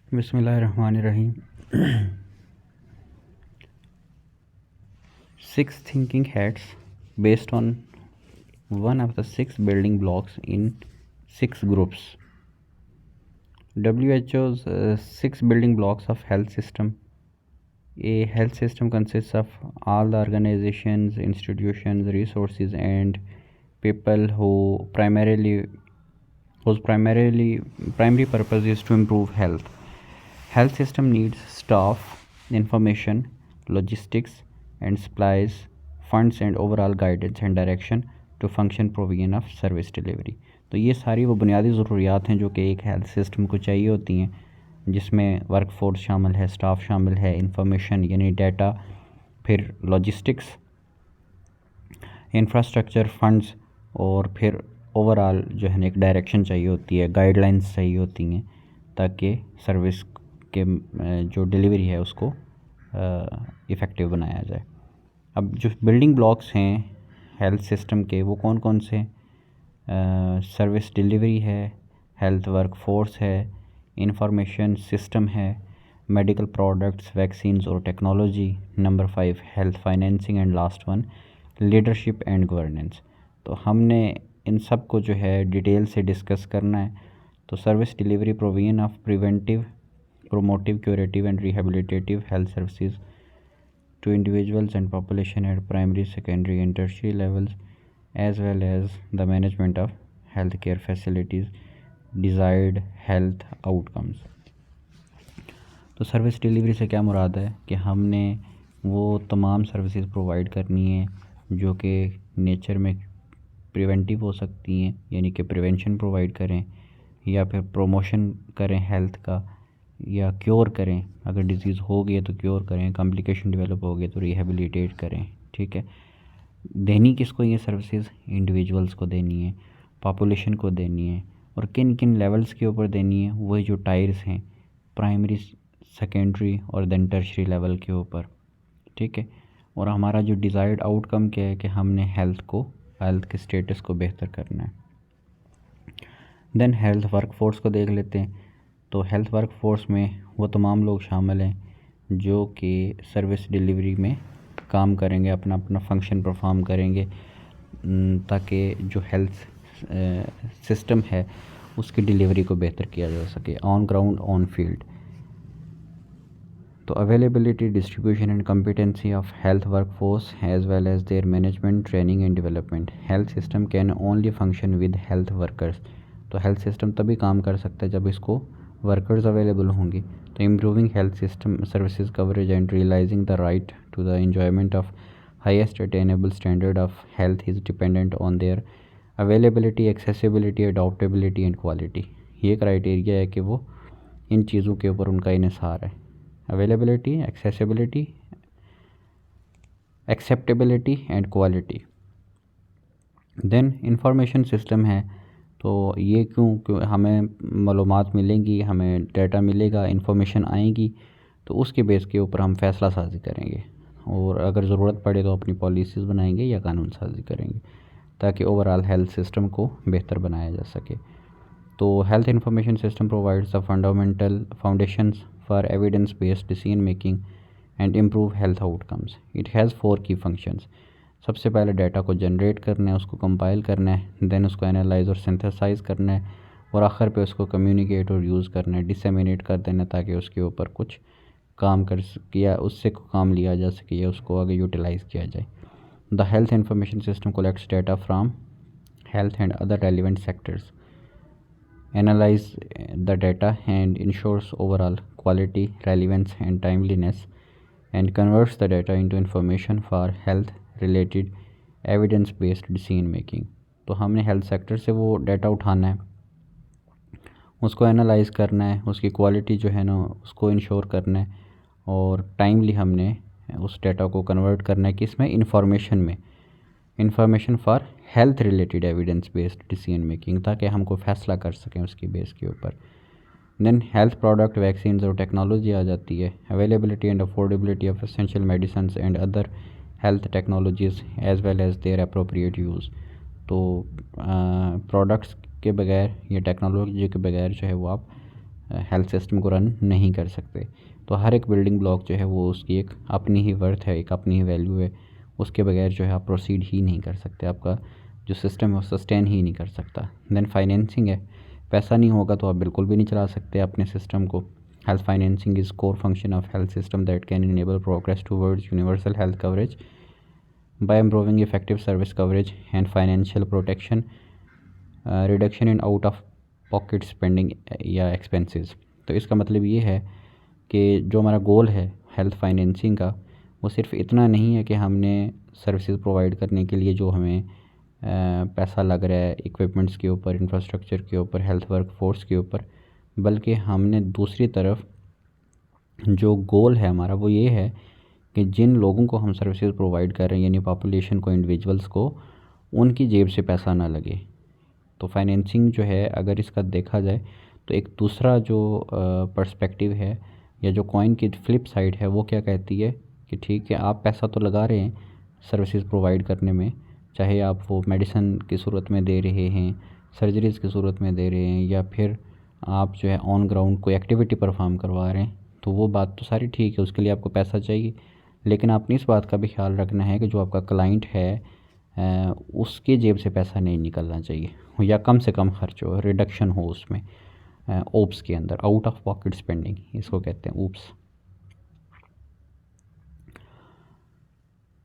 Bismillahirrahmanirrahim. Six thinking hats based on one of the six building blocks in six groups. WHO's six building blocks of health system. A health system consists of all the organizations, institutions, resources, and people whose primary purpose is to improve health. Health system needs staff, information, logistics and supplies, funds and overall guidance and direction to function provision of service delivery. तो ये सारी वो बुनियादी ज़रूरियात हैं जो कि एक health system को चाहिए होती हैं, जिसमें वर्क फोर्स शामिल है, स्टाफ शामिल है, इंफॉर्मेशन यानी डाटा, फिर लॉजिस्टिक्स, इंफ्रास्ट्रक्चर, फंड्स और फिर ओवरऑल जो है ना एक डायरेक्शन चाहिए होती है, गाइडलाइंस चाहिए होती हैं ताकि सर्विस के जो डिलीवरी है उसको इफ़ेक्टिव बनाया जाए। अब जो बिल्डिंग ब्लॉक्स हैं हेल्थ सिस्टम के वो कौन कौन से? सर्विस डिलीवरी है, हेल्थ वर्क फोर्स है, इंफॉर्मेशन सिस्टम है, मेडिकल प्रोडक्ट्स, वैक्सीन्स और technology, number 5 health financing and last one leadership and governance. तो हमने इन सब को जो है डिटेल से डिस्कस करना है। तो service delivery provision of preventive, promotive, curative and rehabilitative health services to individuals and population at primary, secondary and tertiary levels, as well as the management of healthcare facilities, desired health outcomes. तो service delivery से क्या मुराद है कि हमने वो तमाम services provide करनी है जो कि नेचर में प्रिवेंटिव हो सकती हैं, यानी कि प्रिवेंशन प्रोवाइड करें या फिर प्रोमोशन करें हेल्थ का, या क्योर करें, अगर डिज़ीज़ हो गई है तो क्योर करें, कॉम्प्लिकेशन डेवलप हो गए तो रिहेबिलिटेट करें। ठीक है, देनी किसको ये सर्विसेज? इंडिविजुअल्स को देनी है, पॉपुलेशन को देनी है, और किन किन लेवल्स के ऊपर देनी है? वही जो टायर्स हैं, प्राइमरी, सेकेंडरी और देन टर्शरी लेवल के ऊपर। ठीक है, और हमारा जो डिज़ायर्ड आउटकम क्या है कि हमने हेल्थ के स्टेटस को बेहतर करना है। देन हेल्थ वर्क फोर्स को देख लेते हैं। तो हेल्थ वर्क फोर्स में वो तमाम लोग शामिल हैं जो कि सर्विस डिलीवरी में काम करेंगे, अपना अपना फंक्शन परफॉर्म करेंगे ताकि जो हेल्थ सिस्टम है उसकी डिलीवरी को बेहतर किया जा सके ऑन ग्राउंड, ऑन फील्ड। तो availability, distribution and competency of health work force as well as their management, training and development. Health system can only function with health workers. तो health system तभी काम कर सकता है जब इसको वर्कर्स अवेलेबल होंगे। तो improving health system services coverage and realizing the right to the enjoyment of highest attainable standard of health is dependent on their availability, accessibility, adaptability and quality. ये क्राइटेरिया है कि वो इन चीज़ों के ऊपर उनका इन्हिसार है। Availability, accessibility, acceptability and quality. Then information system है। तो ये क्यों हमें मालूमात मिलेंगी, हमें डाटा मिलेगा, इन्फॉर्मेशन आएगी, तो उसके बेस के ऊपर हम फैसला साजी करेंगे और अगर ज़रूरत पड़े तो अपनी पॉलिसीज़ बनाएंगे या कानून साजी करेंगे ताकि ओवरऑल हेल्थ सिस्टम को बेहतर बनाया जा सके। तो health information system provides the fundamental foundations for evidence based decision making and improve health outcomes. It has 4 की फंक्शंस। सबसे पहले डाटा को जनरेट करना है, उसको कंपाइल करना है, देन उसको एनालाइज और सिंथेसाइज करना है, और आखिर पे उसको कम्युनिकेट और यूज़ करना है, डिसेमिनेट कर देना ताकि उसके ऊपर कुछ काम कर किया, उससे काम लिया जा सके या उसको आगे यूटिलाइज़ किया जाए। The health information system collects data from health and other relevant sectors, analyse the data and ensures overall quality, relevance and timeliness, and converts the data into information for health related evidence based decision making। तो हमने health sector से वो data उठाना है, उसको analyse करना है, उसकी क्वालिटी जो है ना उसको इंश्योर करना है, और टाइमली हमने उस डाटा को कन्वर्ट करना है किसमें? इंफॉर्मेशन में, information for health related evidence based decision making, ताकि हमको फैसला कर सकें उसकी बेस के ऊपर। देन हेल्थ प्रोडक्ट, वैक्सीन्स और टेक्नोलॉजी आ जाती है। Availability and affordability of essential medicine and other health technologies as well as their appropriate use. तो प्रोडक्ट्स के बगैर या टेक्नोलॉजी के बगैर जो है वो आप हेल्थ सिस्टम को रन नहीं कर सकते। तो हर एक बिल्डिंग ब्लॉक जो है वो उसकी एक अपनी ही वर्थ है, एक अपनी ही वैल्यू है, उसके बगैर जो है आप प्रोसीड ही नहीं कर सकते, आपका जो सिस्टम है वो सस्टेन ही नहीं कर सकता। देन फाइनेंसिंग है, पैसा नहीं होगा तो आप बिल्कुल भी नहीं चला सकते अपने सिस्टम को। Health financing is core function of health system that can enable progress towards universal health coverage by improving effective service coverage and financial protection, reduction in out of pocket spending या expenses. तो इसका मतलब ये है कि जो हमारा गोल है हेल्थ फाइनेंसिंग का, वो सिर्फ इतना नहीं है कि हमने सर्विसेज प्रोवाइड करने के लिए जो हमें पैसा लग रहा है इक्विपमेंट्स के ऊपर, इंफ्रास्ट्रक्चर के ऊपर, हेल्थ वर्क फोर्स के ऊपर, बल्कि हमने दूसरी तरफ जो गोल है हमारा वो ये है कि जिन लोगों को हम सर्विसेज प्रोवाइड कर रहे हैं यानी पॉपुलेशन को, इंडिविजुअल्स को, उनकी जेब से पैसा ना लगे। तो फाइनेंसिंग जो है अगर इसका देखा जाए तो एक दूसरा जो पर्सपेक्टिव है या जो कॉइन की फ्लिप साइड है वो क्या कहती है कि ठीक है आप पैसा तो लगा रहे हैं सर्विसेज प्रोवाइड करने में, चाहे आप वो मेडिसिन की सूरत में दे रहे हैं, सर्जरीज़ की सूरत में दे रहे हैं, या फिर आप जो है ऑन ग्राउंड कोई एक्टिविटी परफॉर्म करवा रहे हैं, तो वो बात तो सारी ठीक है, उसके लिए आपको पैसा चाहिए। लेकिन आपने इस बात का भी ख्याल रखना है कि जो आपका क्लाइंट है उसके जेब से पैसा नहीं निकलना चाहिए, या कम से कम खर्च हो, रिडक्शन हो उसमें, ओप्स के अंदर, आउट ऑफ पॉकेट स्पेंडिंग इसको कहते हैं, OOPS.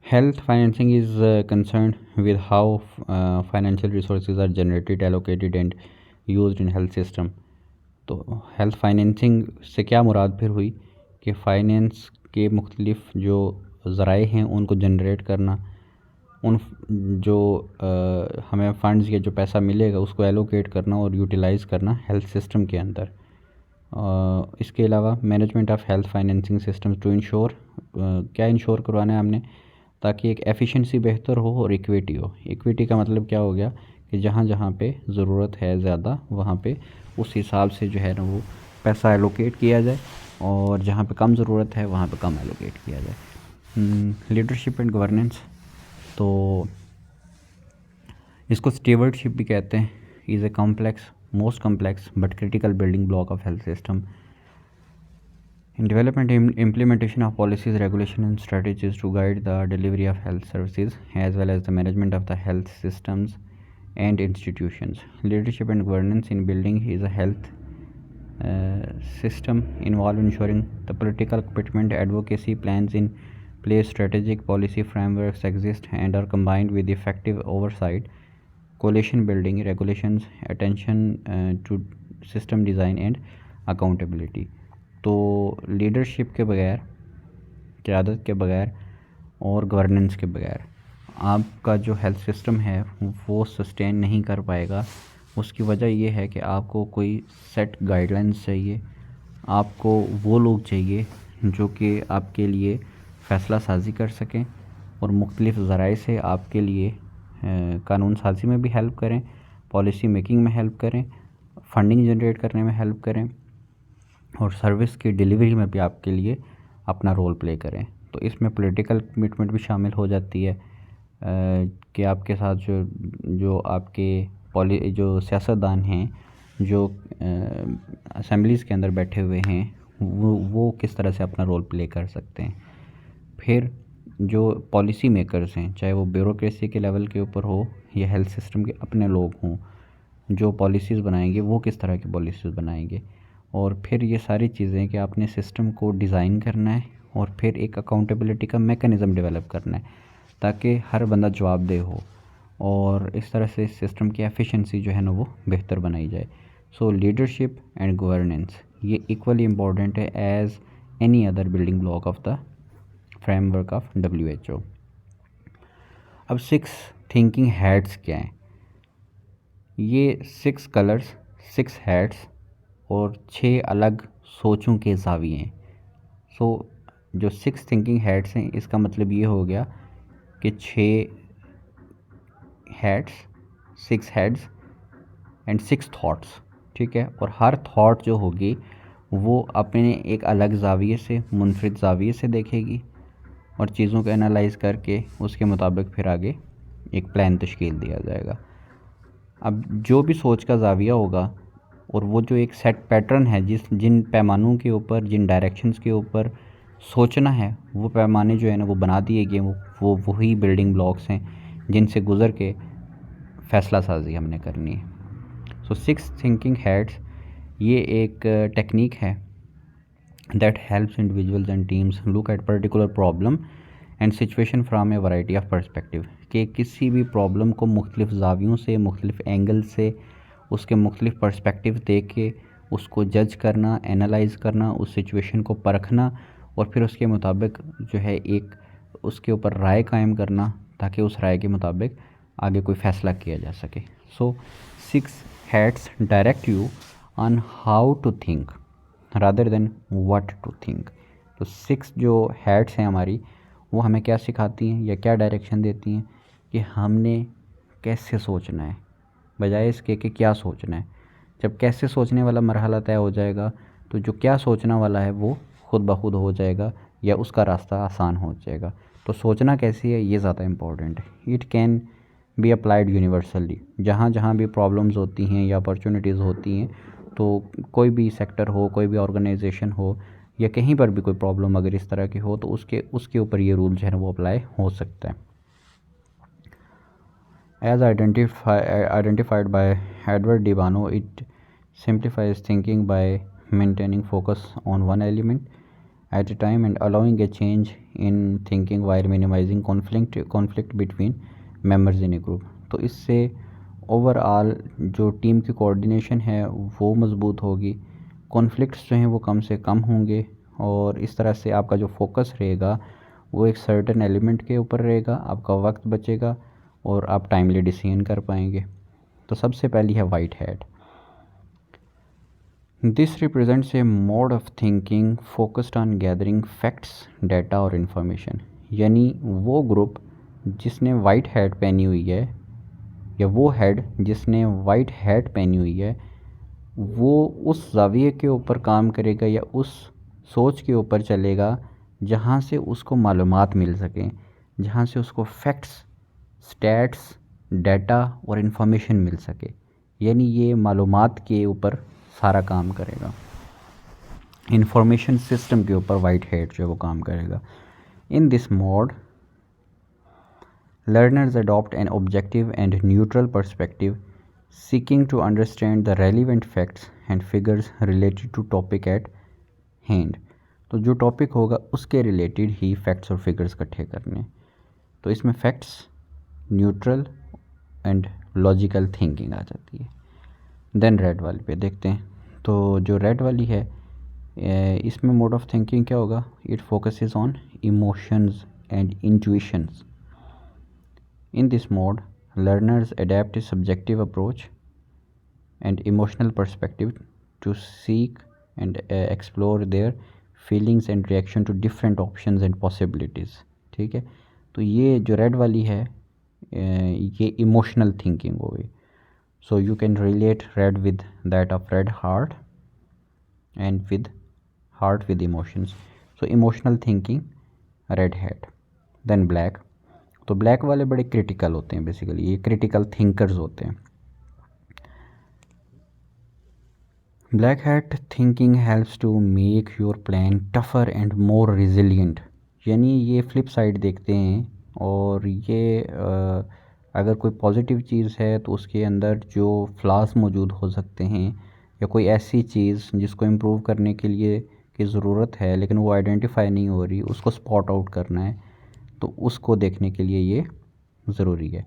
Health financing is concern with how financial resources are generated, allocated and used in health system. तो हेल्थ फाइनेंसिंग से क्या मुराद फिर हुई कि फ़ाइनेंस के मुख्तलिफ जो ज़राए हैं उनको जनरेट करना, उन जो हमें फ़ंड्स या जो पैसा मिलेगा उसको एलोकेट करना और यूटिलाइज़ करना हेल्थ सिस्टम के अंदर। इसके अलावा management of health financing system to ensure, क्या इंश्योर करवाना है हमने, ताकि एक एफिशिएंसी बेहतर हो और इक्विटी हो। इक्विटी का मतलब क्या हो गया कि जहाँ जहाँ पे ज़रूरत है ज़्यादा वहाँ पे उस हिसाब से जो है ना वो पैसा एलोकेट किया जाए, और जहाँ पे कम ज़रूरत है वहाँ पे कम एलोकेट किया जाए। लीडरशिप एंड गवर्नेंस, तो इसको स्टीवर्डशिप भी कहते हैं, is a complex, most complex but critical building block of health system. In development implementation of policies, regulation and strategies to guide the delivery of health services as well as the management of the health systems and institutions. Leadership and governance in building is a health system involve ensuring the political commitment, advocacy plans in place, strategic policy frameworks exist and are combined with effective oversight, coalition building, regulations, attention to system design and accountability. तो leadership के बगैर, क़यादत के बगैर और governance के बगैर आपका जो हेल्थ सिस्टम है वो सस्टेन नहीं कर पाएगा। उसकी वजह ये है कि आपको कोई सेट गाइडलाइंस चाहिए, आपको वो लोग चाहिए जो कि आपके लिए फ़ैसला साजी कर सकें और मुख्तलिफ़ ज़राए से आपके लिए कानून साजी में भी हेल्प करें, पॉलिसी मेकिंग में हेल्प करें, फंडिंग जनरेट करने में हेल्प करें, और सर्विस की डिलीवरी में भी आपके लिए अपना रोल प्ले करें। तो इसमें पॉलिटिकल कमिटमेंट भी शामिल हो जाती है कि आपके साथ जो आपके जो सियासतदान हैं, जो असेंबलीज़ के अंदर बैठे हुए हैं, वो किस तरह से अपना रोल प्ले कर सकते हैं। फिर जो पॉलिसी मेकर्स हैं, चाहे वो ब्यूरोक्रेसी के लेवल के ऊपर हो या हेल्थ सिस्टम के अपने लोग हों, जो पॉलिसीज़ बनाएंगे वो किस तरह की पॉलिसीज़ बनाएंगे। और फिर ये सारी चीज़ें कि आपने सिस्टम को डिज़ाइन करना है और फिर एक अकाउंटेबिलिटी का मेकनिज़म डेवलप करना है ताकि हर बंदा जवाबदेह हो, और इस तरह से सिस्टम की एफिशिएंसी जो है ना वो बेहतर बनाई जाए। सो लीडरशिप एंड गवर्नेंस ये इक्वली इम्पॉर्टेंट है as any other building block of the framework of WHO। अब 6 थिंकिंग हेड्स क्या हैं? ये 6 कलर्स, 6 हेड्स और 6 अलग सोचों के ज़ाविये हैं। सो जो 6 थिंकिंग हेड्स हैं इसका मतलब ये हो गया कि 6 हेड्स, 6 हेड्स एंड 6 थॉट्स, ठीक है। और हर थॉट जो होगी वो अपने एक अलग ज़ाविये से, मुनफरिद ज़ाविये से देखेगी और चीज़ों को एनालाइज़ करके उसके मुताबिक फिर आगे एक प्लान तश्कील दिया जाएगा। अब जो भी सोच का ज़ाविया होगा और वो जो एक सेट पैटर्न है, जिन पैमानों के ऊपर, जिन डायरेक्शंस के ऊपर सोचना है, वो पैमाने जो है ना वो बना दिए गए। वो वही बिल्डिंग ब्लॉक्स हैं जिनसे गुज़र के फ़ैसला साजी हमने करनी है। सो 6 थिंकिंग हेड्स ये एक टेक्निक है that helps individuals and teams look at particular problem and situation from a variety of perspective, कि किसी भी प्रॉब्लम को मुख्तलिफ ज़ावियों से, मुख्तलिफ एंगल से, उसके मुख्तलिफ पर्सपेक्टिव देख के उसको जज करना, एनालाइज करना, उस सिचुएशन को परखना और फिर उसके मुताबिक जो है एक उसके ऊपर राय कायम करना, ताकि उस राय के मुताबिक आगे कोई फ़ैसला किया जा सके। So 6 hats direct you on how to think rather than what to think. तो 6 जो हैट्स हैं हमारी, वो हमें क्या सिखाती हैं या क्या डायरेक्शन देती हैं कि हमने कैसे सोचना है, बजाय इसके कि क्या सोचना है। जब कैसे सोचने वाला मरहला तय हो जाएगा तो जो क्या सोचना वाला है वो खुद ब खुद हो जाएगा या उसका रास्ता आसान हो जाएगा। तो सोचना कैसी है ये ज़्यादा इम्पॉर्टेंट है। It can be applied universally, जहाँ जहाँ भी प्रॉब्लम्स होती हैं या अपॉर्चुनिटीज़ होती हैं, तो कोई भी सेक्टर हो, कोई भी ऑर्गेनाइजेशन हो, या कहीं पर भी कोई प्रॉब्लम अगर इस तरह की हो तो उसके ऊपर ये रूल जो है वो अप्लाई हो सकता है। As identified by Edward de Bono, it simplifies thinking by maintaining focus on one element at a time and allowing a change in thinking while minimizing conflict between members in a group। तो इससे overall जो team की coordination है वो मज़बूत होगी, conflicts जो हैं वो कम से कम होंगे, और इस तरह से आपका जो फोकस रहेगा वो एक सर्टेन एलिमेंट के ऊपर रहेगा, आपका वक्त बचेगा और आप टाइमली डिसीजन कर पाएंगे। तो सबसे पहली है white hat. This represents a mode of thinking focused on gathering facts, data और information। यानी वो ग्रुप जिसने वाइट हैट पहनी हुई है, या वो हेड जिसने वाइट हैट पहनी हुई है, वो उस ज़ाविये के ऊपर काम करेगा या उस सोच के ऊपर चलेगा जहाँ से उसको मालूमात मिल सकें, जहाँ से उसको फैक्ट्स, स्टैट्स, डाटा और इन्फॉर्मेशन मिल सके। यानी ये मालूमात के ऊपर सारा काम करेगा, इंफॉर्मेशन सिस्टम के ऊपर वाइट हैट जो है वो काम करेगा। इन this mode learners adopt an objective and neutral perspective, seeking to understand the relevant facts and figures related to topic at hand। तो जो टॉपिक होगा उसके रिलेटेड ही फैक्ट्स और फिगर्स इकट्ठे करने। तो इसमें facts, neutral and logical thinking आ जाती है। देन रेड वाली पे देखते हैं। तो जो रेड वाली है, इसमें मोड ऑफ थिंकिंग क्या होगा? It focuses on emotions and intuitions. In this mode, learners adapt a subjective approach and emotional perspective to seek and explore their feelings and reaction to different options and possibilities। ठीक है, तो ये जो red वाली है ये emotional thinking हो गई। So you can relate red with that of red heart and with heart with emotions. So emotional thinking red hat. Then black. तो ब्लैक वाले बड़े क्रिटिकल होते हैं, बेसिकली ये क्रिटिकल थिंकर्स होते हैं। Black hat thinking helps to make your plan tougher and more resilient. यानी ये फ्लिप साइड देखते हैं, और ये अगर कोई पॉजिटिव चीज़ है तो उसके अंदर जो फ्लॉज मौजूद हो सकते हैं, या कोई ऐसी चीज़ जिसको इम्प्रूव करने के लिए की ज़रूरत है लेकिन वो आइडेंटिफाई नहीं हो रही, उसको स्पॉट आउट करना है, तो उसको देखने के लिए ये ज़रूरी है।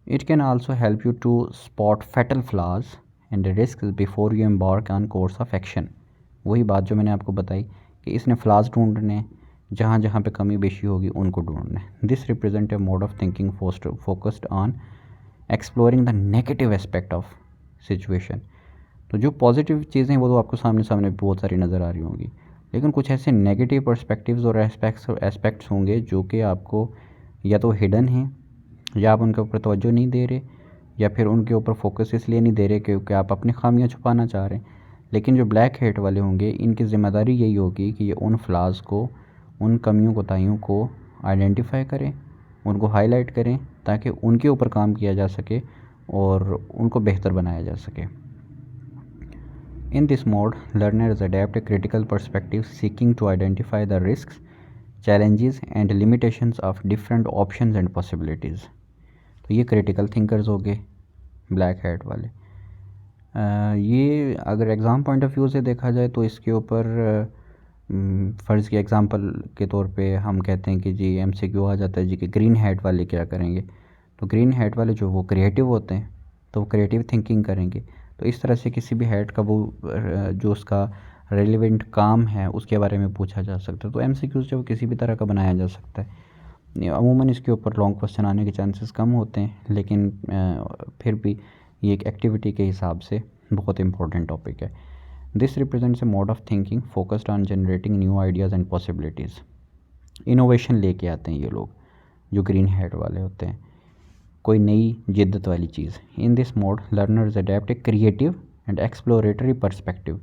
It can also help you to spot fatal flaws and risk before you embark on course of action. वही बात जो मैंने आपको बताई कि इसने फ्लॉज ढूंढने, जहाँ जहाँ पे कमी बेशी होगी उनको ढूंढना है। This represent a mode of thinking focused on exploring the negative aspect of situation. तो जो पॉजिटिव चीज़ें वो तो आपको सामने सामने बहुत सारी नज़र आ रही होंगी, लेकिन कुछ ऐसे नेगेटिव पर्सपेक्टिव्स और एस्पेक्ट्स होंगे जो कि आपको या तो हिडन हैं, या आप उनके ऊपर तवज्जो नहीं दे रहे, या फिर उनके ऊपर फोकस इसलिए नहीं दे रहे क्योंकि आप अपनी खामियां छुपाना चाह रहे हैं। लेकिन जो ब्लैक हेट वाले होंगे, इनकी ज़िम्मेदारी यही होगी कि ये उन फ्लॉज को, उन कमियों कोताहियों को आइडेंटिफाई करें, उनको हाईलाइट करें, ताकि उनके ऊपर काम किया जा सके और उनको बेहतर बनाया जा सके। In this mode, learners adapt a critical perspective seeking to identify the risks, challenges and limitations of different options and possibilities. तो ये क्रिटिकल थिंकर्स हो गए ब्लैक हैट वाले। ये अगर एग्ज़ाम पॉइंट ऑफ व्यू से देखा जाए तो इसके ऊपर फ़र्ज़ की एग्ज़ाम्पल के तौर पे हम कहते हैं कि जी एमसीक्यू आ जाता है जी कि ग्रीन हैट वाले क्या करेंगे। तो ग्रीन हैट वाले जो वो क्रिएटिव होते हैं तो वो क्रिएटिव थिंकिंग करेंगे। तो इस तरह से किसी भी हैट का वो जो उसका रेलिवेंट काम है उसके बारे में पूछा जा सकता है। तो एमसीक्यूज़ जो किसी भी तरह का बनाया जा सकता है। अमूमन इसके ऊपर लॉन्ग क्वेश्चन आने के चांसेस कम होते हैं, लेकिन फिर भी ये एक एक्टिविटी के हिसाब से बहुत इंपॉर्टेंट टॉपिक है। This represents A mode of thinking focused on generating new ideas and possibilities. Innovation लेके आते हैं ये लोग जो ग्रीन हैट वाले होते हैं, कोई नई जिद्दत वाली चीज़। In this mode learners adapt a creative and exploratory perspective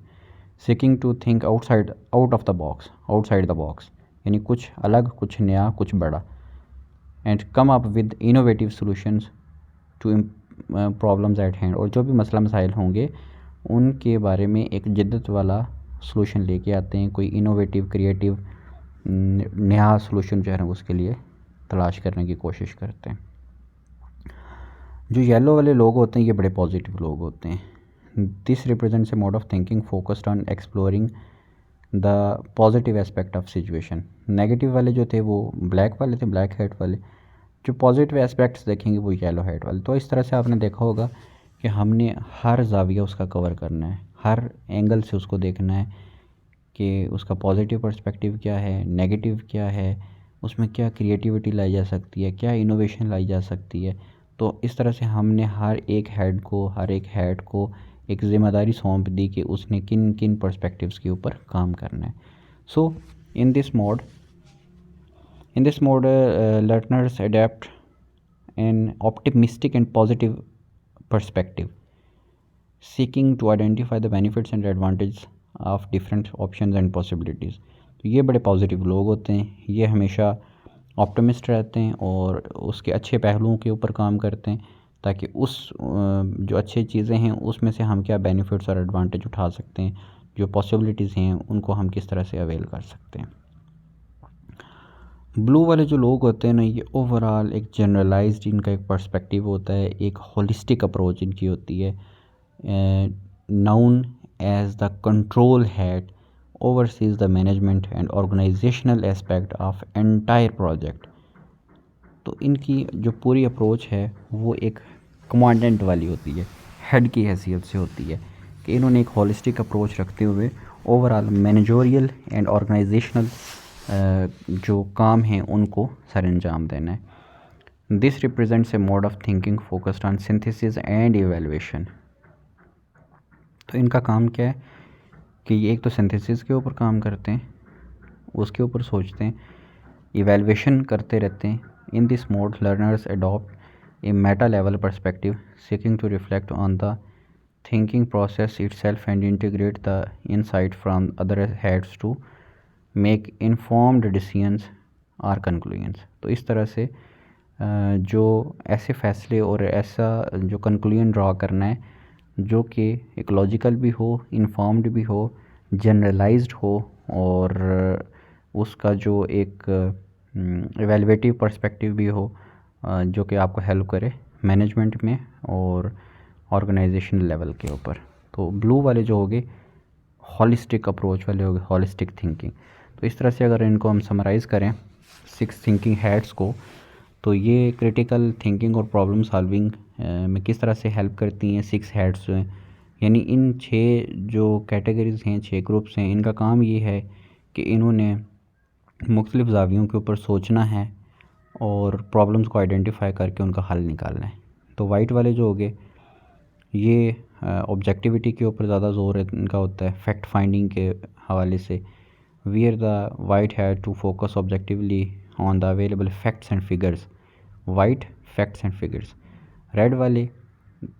seeking to think out of the box, outside the box, यानी कुछ अलग, कुछ नया, कुछ बड़ा, and come up with innovative solutions to problems at hand. और जो भी मसला मसाइल होंगे उनके बारे में एक जिद्दत वाला सॉल्यूशन लेके आते हैं, कोई इनोवेटिव क्रिएटिव नया सॉल्यूशन जो है ना उसके लिए तलाश करने की कोशिश करते हैं। जो येलो वाले लोग होते हैं ये बड़े पॉजिटिव लोग होते हैं। This represents A mode of thinking focused on exploring the positive aspect of situation. Negative वाले जो थे वो ब्लैक वाले थे, ब्लैक हैट वाले। जो पॉजिटिव एस्पेक्ट्स देखेंगे वो येलो हैट वाले। तो इस तरह से आपने देखा होगा कि हमने हर जाविया उसका कवर करना है, हर एंगल से उसको देखना है कि उसका पॉजिटिव पर्सपेक्टिव क्या है, नेगेटिव क्या है, उसमें क्या क्रिएटिविटी लाई जा सकती है, क्या इनोवेशन लाई जा सकती है। तो इस तरह से हमने हर एक हेड को एक ज़िम्मेदारी सौंप दी कि उसने किन किन पर्सपेक्टिव्स के ऊपर काम करना है। So in this mode learners adapt an optimistic and positive perspective seeking to identify the benefits and advantages of different options and possibilities। तो ये बड़े पॉजिटिव लोग होते हैं, ये हमेशा ऑप्टिमिस्ट रहते हैं और उसके अच्छे पहलुओं के ऊपर काम करते हैं ताकि उस जो अच्छी चीज़ें हैं उसमें से हम क्या बेनिफिट्स और एडवांटेज उठा सकते हैं, जो पॉसिबिलिटीज़ हैं उनको हम किस तरह से अवेल कर सकते हैं। ब्लू वाले जो लोग होते हैं ना ये ओवरऑल एक जनरलाइज्ड इनका एक पर्सपेक्टिव होता है, एक होलिस्टिक अप्रोच इनकी होती है। Known as the control head oversees the management and organisational aspect of entire project. तो इनकी जो पूरी अप्रोच है वो एक कमांडेंट वाली होती है, हेड की हैसियत से होती है कि इन्होंने एक होलिस्टिक अप्रोच रखते हुए ओवरऑल मैनेजोरियल एंड ऑर्गेनाइजेशनल जो काम हैं उनको सर अंजाम देना है। This represents A mode of thinking focused on synthesis and evaluation. तो इनका काम क्या है कि ये एक तो सिंथेसिस के ऊपर काम करते हैं, उसके ऊपर सोचते हैं, इवैल्यूएशन करते रहते हैं। In this mode learners adopt a meta level perspective seeking to reflect on the thinking process itself and integrate the insight from other heads to make informed decisions or conclusions. तो इस तरह से जो ऐसे फैसले और ऐसा जो कंक्लूजन ड्रा करना है जो कि एक लॉजिकल भी हो, इन्फॉर्म्ड भी हो, जनरलाइज्ड हो और उसका जो एक एवेलुएटिव पर्सपेक्टिव भी हो जो कि आपको हेल्प करे मैनेजमेंट में और ऑर्गेनाइजेशन लेवल के ऊपर। तो ब्लू वाले जो हो गए हॉलिस्टिक अप्रोच वाले हो गए, हॉलिस्टिक थिंकिंग। तो इस तरह से अगर इनको हम समराइज़ करें 6 थिंकिंग हेड्स को, तो ये क्रिटिकल थिंकिंग और प्रॉब्लम सॉल्विंग में किस तरह से हेल्प करती हैं 6 हेड्स जो हैं। यानी इन 6 जो कैटेगरीज़ हैं, 6 ग्रुप्स हैं, इनका काम ये है कि इन्होंने मुख्तलिफ़ ज़ावियों के ऊपर सोचना है और प्रॉब्लम्स को आइडेंटिफाई करके उनका हल निकालना है। तो वाइट वाले जो हो गए ये ऑब्जेक्टिविटी के ऊपर ज़्यादा ज़ोर इनका होता है, फैक्ट फाइंडिंग के हवाले से। Where the white had to focus objectively on the available facts and figures, white facts and figures। red वाले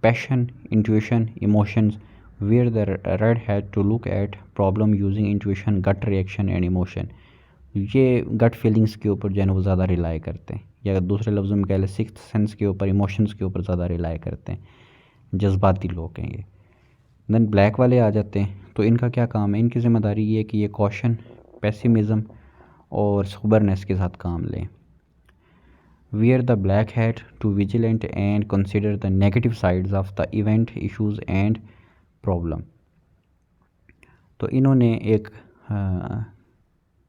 passion, intuition, emotions, where the red had to look at problem using intuition, gut reaction and emotion। ये gut feelings के ऊपर जो है ना वो ज़्यादा rely करते हैं, या दूसरे लफ्ज़ों में कह लें सिक्स्थ सेंस के ऊपर, इमोशंस के ऊपर ज़्यादा रिलाई करते हैं, जज्बाती लोग हैं ये। देन ब्लैक वाले आ जाते हैं, तो इनका क्या काम है, इनकी ज़िम्मेदारी ये है कि ये कॉशन, पेसिमिज़म और सोबरनेस के साथ काम लें। Wear the black hat to vigilant and consider the negative sides of the event, issues and problem। तो इन्होंने एक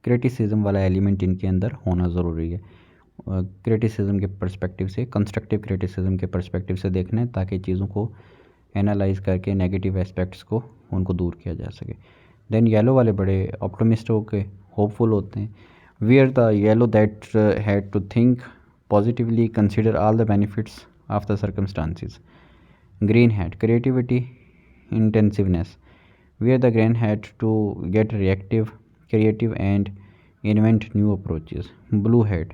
क्रिटिसिज्म वाला एलिमेंट इनके अंदर होना ज़रूरी है। क्रिटिसिज्म के पर्सपेक्टिव से, कंस्ट्रक्टिव क्रिटिसिज्म के पर्सपेक्टिव से देखना है, ताकि चीज़ों को एनालाइज करके नेगेटिव एस्पेक्ट्स को उनको दूर किया जा सके। देन येलो वाले बड़े ऑप्टिमिस्ट होके होपफुल होते हैं। Where the yellow that had to think positively, consider all the benefits of the circumstances। Green hat, creativity, intensiveness, wear the green hat to get reactive, creative and invent new approaches। Blue hat,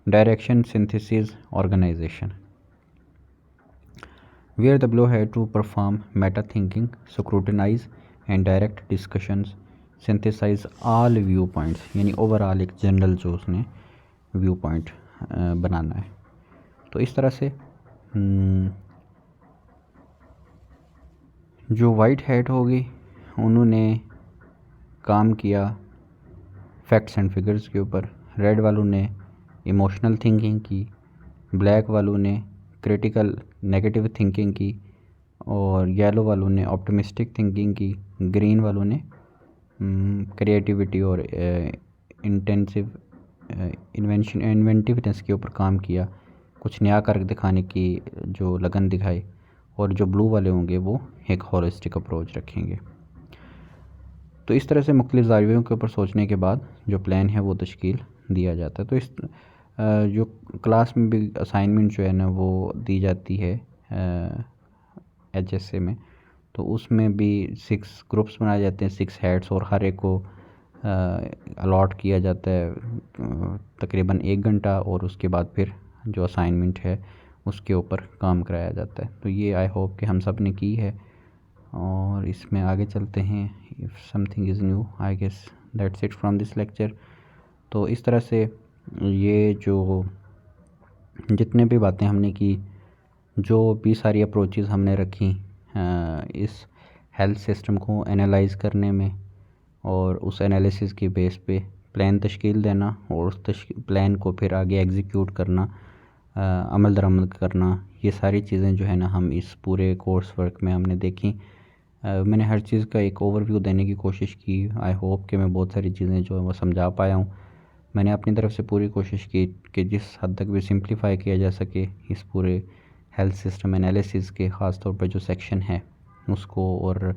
direction, synthesis, organization, wear the blue hat to perform meta thinking, scrutinize and direct discussions, synthesize all viewpoints, यानी overall एक general जो उसने view point बनाना है। तो इस तरह से जो वाइट हैट होगी उन्होंने काम किया फैक्ट्स एंड फिगर्स के ऊपर, रेड वालों ने इमोशनल थिंकिंग की, ब्लैक वालों ने क्रिटिकल नेगेटिव थिंकिंग की, और येलो वालों ने ऑप्टिमिस्टिक थिंकिंग की, ग्रीन वालों ने क्रिएटिविटी और इंटेंसिव इन्वेंटिवनेस के ऊपर काम किया, कुछ नया करके दिखाने की जो लगन दिखाई, और जो ब्लू वाले होंगे वो एक होलिस्टिक अप्रोच रखेंगे। तो इस तरह से मुख्तलिफ ज़ावियों के ऊपर सोचने के बाद जो प्लान है वो तश्कील दिया जाता है। तो इस जो क्लास में भी असाइनमेंट जो है ना वो दी जाती है HSA में, तो उसमें भी 6 ग्रुप्स बनाए जाते हैं, 6 हेड्स, और हर एक को अलॉट किया जाता है तकरीबन 1 घंटा, और उसके बाद फिर जो असाइनमेंट है उसके ऊपर काम कराया जाता है। तो ये आई होप कि हम सब ने की है, और इसमें आगे चलते हैं। If something is new I guess that's it from this lecture. तो इस तरह से ये जो जितने भी बातें हमने की, जो भी सारी अप्रोचेस हमने रखी इस हेल्थ सिस्टम को एनालाइज करने में, और उस एनालिसिस की बेस पे प्लान तश्कील देना, और उस प्लान को फिर आगे एग्जीक्यूट करना, अमल दरामद करना, ये सारी चीज़ें जो है ना हम इस पूरे कोर्स वर्क में हमने देखी। मैंने हर चीज़ का एक ओवरव्यू देने की कोशिश की। आई होप कि मैं बहुत सारी चीज़ें जो है वो समझा पाया हूँ। मैंने अपनी तरफ से पूरी कोशिश की कि जिस हद तक भी सिंप्लीफाई किया जा सके इस पूरे हेल्थ सिस्टम एनालिसिस के, ख़ास तौर पर जो सेक्शन है उसको, और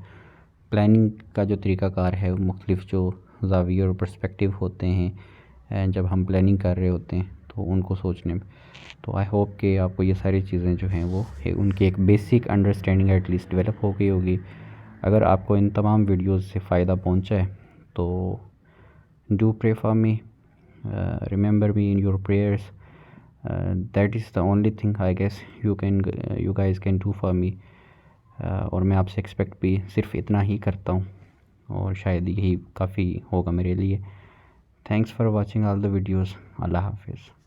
प्लानिंग का जो तरीक़ाकार है, मुख्तलिफ़ जो ज़ाविये और पर्सपेक्टिव होते हैं जब हम प्लानिंग कर रहे होते हैं तो उनको सोचने में। तो आई होप कि आपको ये सारी चीज़ें जो हैं वो उनकी एक बेसिक अंडरस्टैंडिंग एटलीस्ट डेवलप हो गई होगी। अगर आपको इन तमाम वीडियोज़ से फ़ायदा पहुँचा है तो do pray for me, remember me in your prayers, that is the only thing I guess you guys can do for me. और मैं आपसे एक्सपेक्ट भी सिर्फ इतना ही करता हूँ, और शायद यही काफ़ी होगा मेरे लिए। Thanks for watching all the videos. अल्लाह हाफिज़।